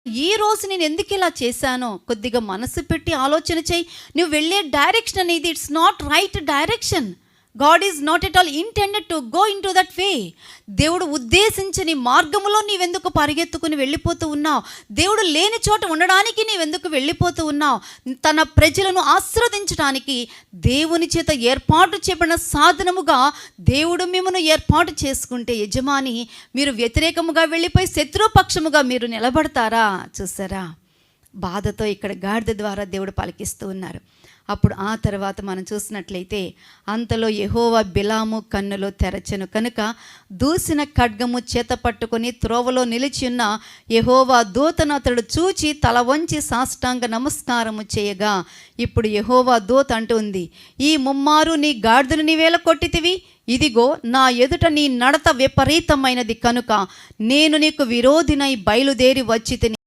ఈ రోజు నేను ఎందుకు ఇలా చేశానో కొద్దిగా మనసు పెట్టి ఆలోచన చేయి. నువ్వు వెళ్ళే డైరెక్షన్ అనేది it's not right direction. God is not at all intended to go in to that way. దేవుడు ఉద్దేశించని మార్గములో నీవెందుకు పరిగెత్తుకుని వెళ్ళిపోతూ ఉన్నావు? దేవుడు లేని చోట ఉండడానికి నీవెందుకు వెళ్ళిపోతూ ఉన్నావు? తన ప్రజలను ఆశీర్వదించడానికి దేవుని చేత ఏర్పాటు చేయబడిన సాధనముగా దేవుడు మిమ్మల్ని ఏర్పాటు చేసుకుంటే, యజమాని మీరు వ్యతిరేకముగా వెళ్ళిపోయి శత్రుపక్షముగా మీరు నిలబడతారా? చూసారా, బాధతో ఇక్కడ గాడిద ద్వారా దేవుడు పలికిస్తూ ఉన్నారు. అప్పుడు ఆ తర్వాత మనం చూసినట్లయితే, అంతలో యెహోవా బిలాము కన్నులో తెరచెను కనుక దూసిన ఖడ్గము చేత పట్టుకొని త్రోవలో నిలిచియున్న యెహోవా దూతను అతడు చూచి తల వంచి సాష్టాంగ నమస్కారము చేయగా, ఇప్పుడు యెహోవా దూత అంటుంది, ఈ ముమ్మారు నీ గాడిదను నీవేళ కొట్టితివి, ఇదిగో నా ఎదుట నీ నడత విపరీతమైనది కనుక నేను నీకు విరోధినై బయలుదేరి వచ్చి